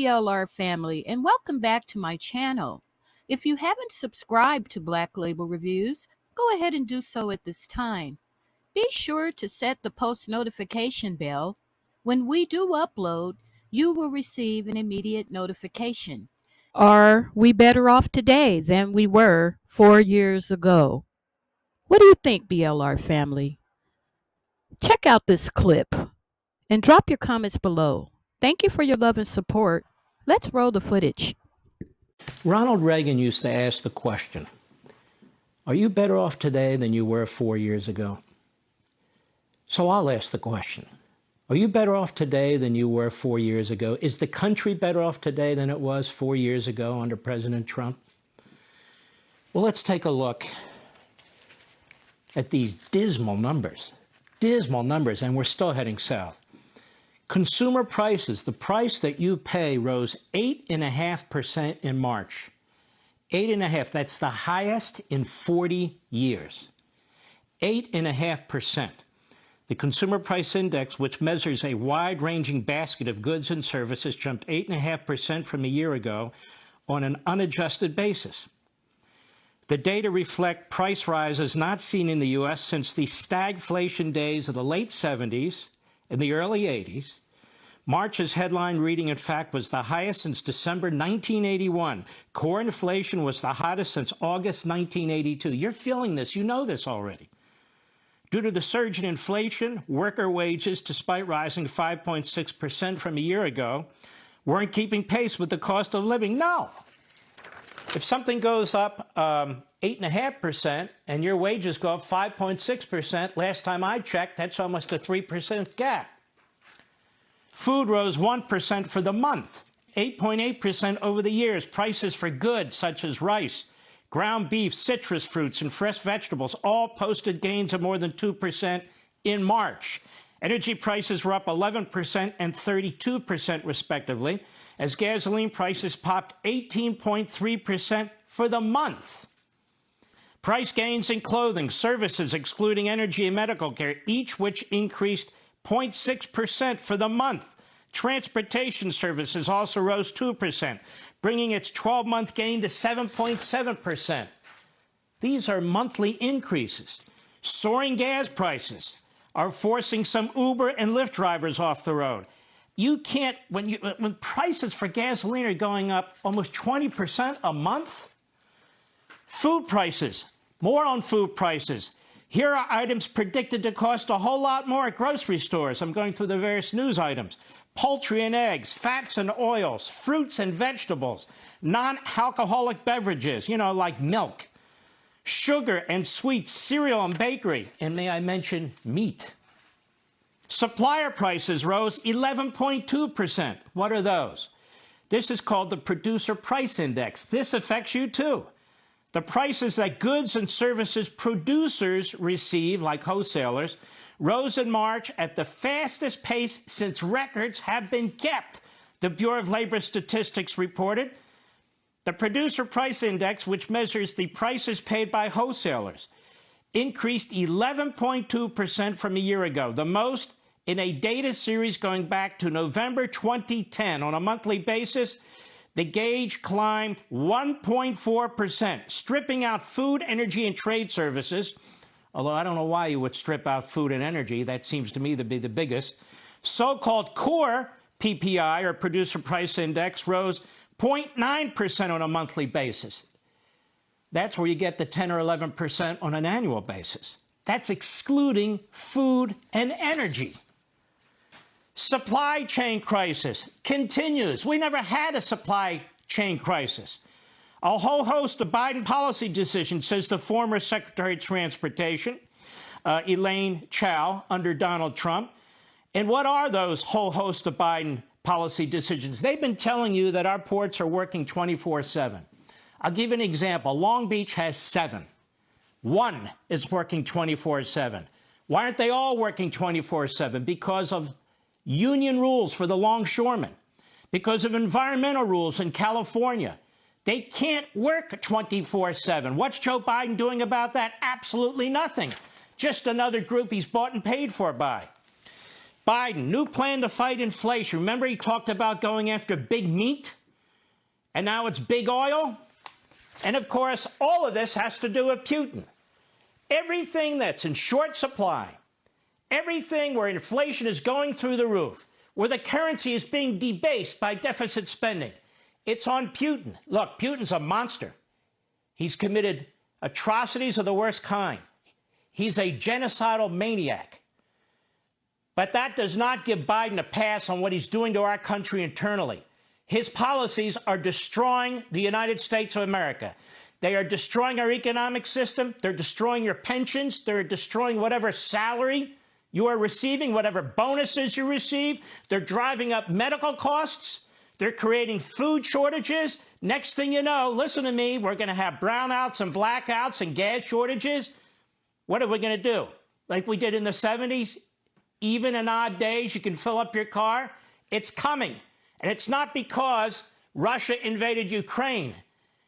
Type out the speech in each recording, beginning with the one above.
BLR family, and welcome back to my channel. If you haven't subscribed to Black Label Reviews, go ahead and do so at this time. Be sure to set the post notification bell. When we do upload, you will receive an immediate notification. Are we better off today than we were 4 years ago? What do you think, BLR family? Check out this clip and drop your comments below. Thank you for your love and support. Let's roll the footage. Ronald Reagan used to ask the question, are you better off today than you were 4 years ago? So I'll ask the question, are you better off today than you were 4 years ago? Is the country better off today than it was 4 years ago under President Trump? Well, let's take a look at these dismal numbers, and we're still heading south. Consumer prices, the price that you pay, rose 8.5% in March. 8.5%, that's the highest in 40 years. 8.5%. The Consumer Price Index, which measures a wide-ranging basket of goods and services, jumped 8.5% from a year ago on an unadjusted basis. The data reflect price rises not seen in the U.S. since the stagflation days of the late 70s and the early 80s. March's headline reading, in fact, was the highest since December 1981. Core inflation was the hottest since August 1982. You're feeling this. You know this already. Due to the surge in inflation, worker wages, despite rising 5.6% from a year ago, weren't keeping pace with the cost of living. No. If something goes up 8.5% and your wages go up 5.6%, last time I checked, that's almost a 3% gap. Food rose 1% for the month, 8.8% over the years. Prices for goods such as rice, ground beef, citrus fruits, and fresh vegetables all posted gains of more than 2% in March. Energy prices were up 11% and 32% respectively, as gasoline prices popped 18.3% for the month. Price gains in clothing, services excluding energy and medical care, each which increased 0.6% for the month. Transportation services also rose 2%, bringing its 12-month gain to 7.7%. These are monthly increases. Soaring gas prices are forcing some Uber and Lyft drivers off the road. You can't, when prices for gasoline are going up almost 20% a month. Food prices, more on food prices. Here are items predicted to cost a whole lot more at grocery stores. I'm going through the various news items. Poultry and eggs, fats and oils, fruits and vegetables, non-alcoholic beverages, like milk, sugar and sweets, cereal and bakery, and may I mention meat. Supplier prices rose 11.2%. What are those? This is called the Producer Price Index. This affects you too. The prices that goods and services producers receive, like wholesalers, rose in March at the fastest pace since records have been kept, the Bureau of Labor Statistics reported. The Producer Price Index, which measures the prices paid by wholesalers, increased 11.2% from a year ago, the most in a data series going back to November 2010. On a monthly basis, the gauge climbed 1.4%, stripping out food, energy, and trade services, although I don't know why you would strip out food and energy. That seems to me to be the biggest. So-called core PPI, or Producer Price Index, rose 0.9% on a monthly basis. That's where you get the 10 or 11% on an annual basis. That's excluding food and energy. Supply chain crisis continues. We never had a supply chain crisis. A whole host of Biden policy decisions, says the former Secretary of Transportation, Elaine Chao, under Donald Trump. And what are those whole host of Biden policy decisions? They've been telling you that our ports are working 24/7. I'll give you an example. Long Beach has 7. 1 is working 24/7. Why aren't they all working 24/7? Because of union rules for the longshoremen, because of environmental rules in California. They can't work 24/7. What's Joe Biden doing about that? Absolutely nothing. Just another group he's bought and paid for by. Biden, new plan to fight inflation. Remember he talked about going after big meat? And now it's big oil? And of course, all of this has to do with Putin. Everything that's in short supply, everything where inflation is going through the roof, where the currency is being debased by deficit spending, it's on Putin. Look, Putin's a monster. He's committed atrocities of the worst kind. He's a genocidal maniac. But that does not give Biden a pass on what he's doing to our country internally. His policies are destroying the United States of America. They are destroying our economic system. They're destroying your pensions. They're destroying whatever salary you are receiving, whatever bonuses you receive. They're driving up medical costs. They're creating food shortages. Next thing you know, listen to me, we're going to have brownouts and blackouts and gas shortages. What are we going to do? Like we did in the 70s? Even in odd days, you can fill up your car. It's coming. And it's not because Russia invaded Ukraine.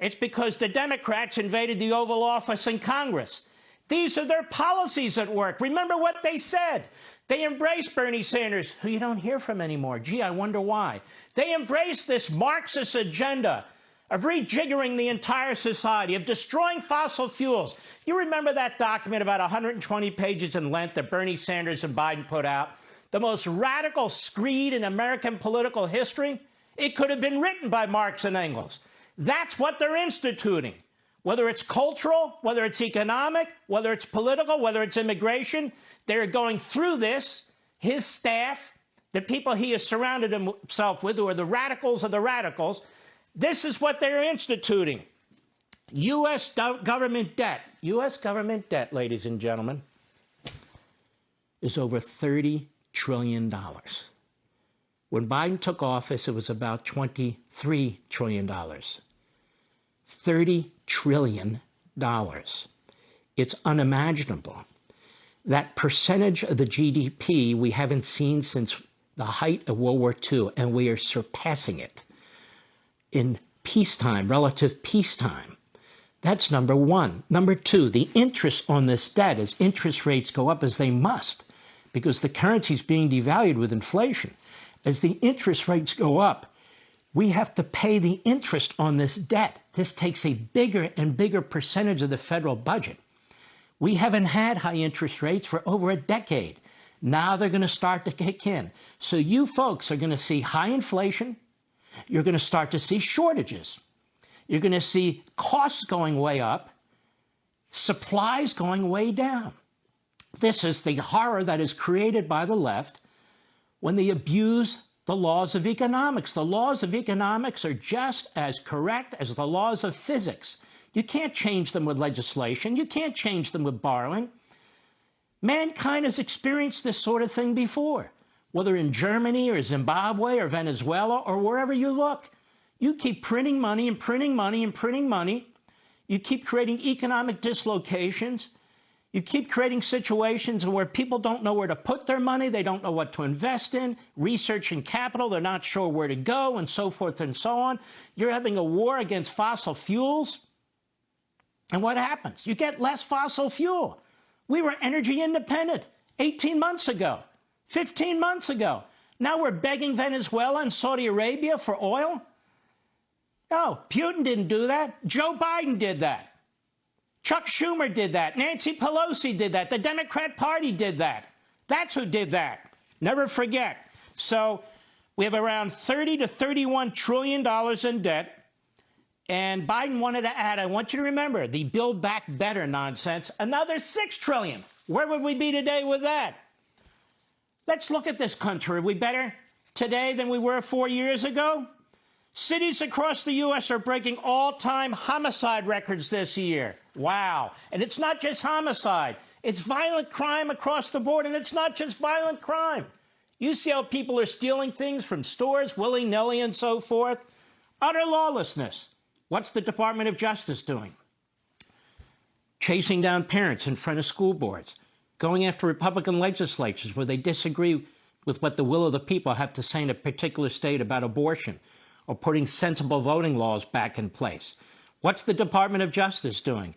It's because the Democrats invaded the Oval Office in Congress. These are their policies at work. Remember what they said. They embraced Bernie Sanders, who you don't hear from anymore. Gee, I wonder why. They embraced this Marxist agenda of rejiggering the entire society, of destroying fossil fuels. You remember that document about 120 pages in length that Bernie Sanders and Biden put out? The most radical screed in American political history? It could have been written by Marx and Engels. That's what they're instituting. Whether it's cultural, whether it's economic, whether it's political, whether it's immigration, they're going through this. His staff, the people he has surrounded himself with, who are the radicals of the radicals, this is what they're instituting. U.S. government debt, ladies and gentlemen, is over $30 trillion. When Biden took office, it was about $23 trillion. $30 trillion. It's unimaginable. That percentage of the GDP we haven't seen since the height of World War II, and we are surpassing it in peacetime, relative peacetime. That's number one. Number two, the interest on this debt, as interest rates go up, as they must, because the currency is being devalued with inflation. As the interest rates go up, we have to pay the interest on this debt. This takes a bigger and bigger percentage of the federal budget. We haven't had high interest rates for over a decade. Now they're going to start to kick in. So you folks are going to see high inflation. You're going to start to see shortages. You're going to see costs going way up, supplies going way down. This is the horror that is created by the left when they abuse the laws of economics. The laws of economics are just as correct as the laws of physics. You can't change them with legislation. You can't change them with borrowing. Mankind has experienced this sort of thing before, whether in Germany or Zimbabwe or Venezuela or wherever you look. You keep printing money and printing money and printing money. You keep creating economic dislocations. You keep creating situations where people don't know where to put their money. They don't know what to invest in. Research and capital, they're not sure where to go, and so forth and so on. You're having a war against fossil fuels. And what happens? You get less fossil fuel. We were energy independent 18 months ago, 15 months ago. Now we're begging Venezuela and Saudi Arabia for oil? No, Putin didn't do that. Joe Biden did that. Chuck Schumer did that. Nancy Pelosi did that. The Democrat Party did that. That's who did that. Never forget. So we have around $30 to $31 trillion in debt. And Biden wanted to add, I want you to remember, the Build Back Better nonsense, another $6 trillion. Where would we be today with that? Let's look at this country. Are we better today than we were 4 years ago? Cities across the U.S. are breaking all-time homicide records this year. Wow. And it's not just homicide. It's violent crime across the board, and it's not just violent crime. You see how people are stealing things from stores willy-nilly and so forth? Utter lawlessness. What's the Department of Justice doing? Chasing down parents in front of school boards, going after Republican legislatures where they disagree with what the will of the people have to say in a particular state about abortion, or putting sensible voting laws back in place. What's the Department of Justice doing?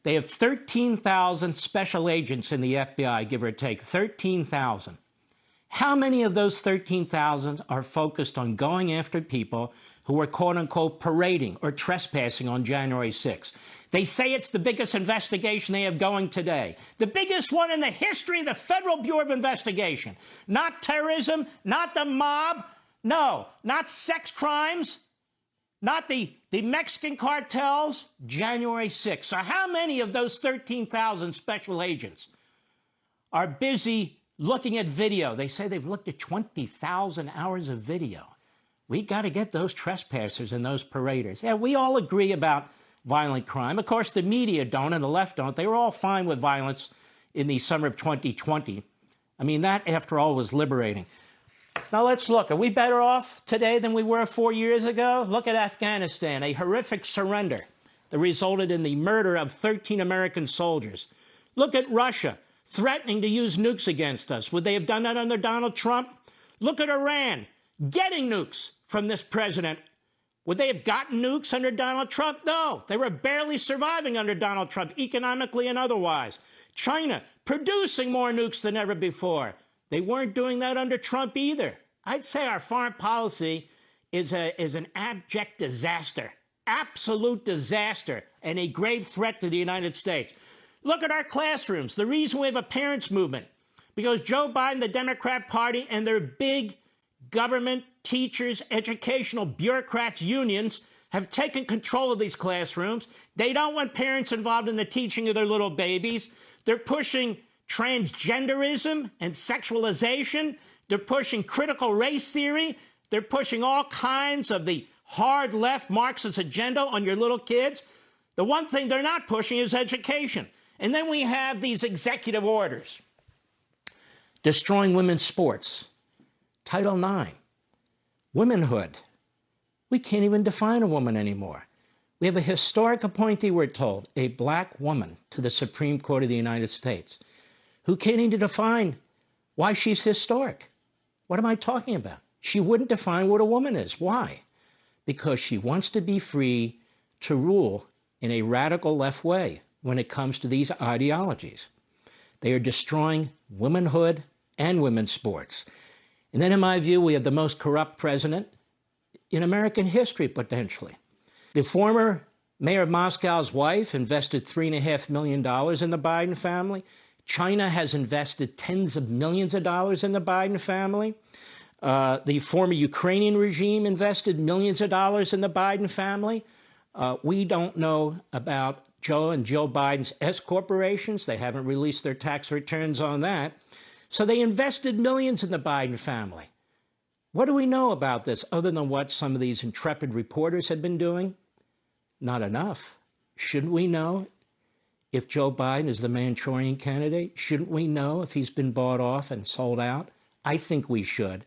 They have 13,000 special agents in the FBI, give or take, 13,000. How many of those 13,000 are focused on going after people who were quote-unquote parading or trespassing on January 6th? They say it's the biggest investigation they have going today. The biggest one in the history of the Federal Bureau of Investigation. Not terrorism, not the mob, no, not sex crimes, not the Mexican cartels, January 6th. So how many of those 13,000 special agents are busy looking at video? They say they've looked at 20,000 hours of video. We got to get those trespassers and those paraders. Yeah, we all agree about violent crime. Of course, the media don't and the left don't. They were all fine with violence in the summer of 2020. I mean, that, after all, was liberating. Now let's look. Are we better off today than we were 4 years ago? Look at Afghanistan, a horrific surrender that resulted in the murder of 13 American soldiers. Look at Russia, threatening to use nukes against us. Would they have done that under Donald Trump? Look at Iran, getting nukes from this president. Would they have gotten nukes under Donald Trump? No, they were barely surviving under Donald Trump, economically and otherwise. China, producing more nukes than ever before. They weren't doing that under Trump either. I'd say our foreign policy is an abject disaster, absolute disaster, and a grave threat to the United States. Look at our classrooms. The reason we have a parents' movement, because Joe Biden, the Democrat Party, and their big government, teachers, educational bureaucrats, unions have taken control of these classrooms. They don't want parents involved in the teaching of their little babies. They're pushing transgenderism and sexualization. They're pushing critical race theory. They're pushing all kinds of the hard left Marxist agenda on your little kids. The one thing they're not pushing is education. And then we have these executive orders destroying women's sports. Title IX, womanhood. We can't even define a woman anymore. We have a historic appointee, we're told, a black woman to the Supreme Court of the United States, who can't even define why she's historic. What am I talking about? She wouldn't define what a woman is. Why? Because she wants to be free to rule in a radical left way when it comes to these ideologies. They are destroying womanhood and women's sports. And then, in my view, we have the most corrupt president in American history, potentially. The former mayor of Moscow's wife invested $3.5 million in the Biden family. China has invested tens of millions of dollars in the Biden family. The former Ukrainian regime invested millions of dollars in the Biden family. We don't know about Joe and Jill Biden's S corporations. They haven't released their tax returns on that. So they invested millions in the Biden family. What do we know about this other than what some of these intrepid reporters have been doing? Not enough. Shouldn't we know if Joe Biden is the Manchurian candidate? Shouldn't we know if he's been bought off and sold out? I think we should.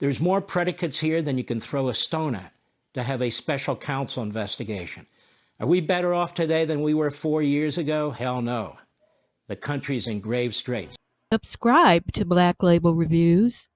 There's more predicates here than you can throw a stone at to have a special counsel investigation. Are we better off today than we were 4 years ago? Hell no. The country's in grave straits. Subscribe to Black Label Reviews.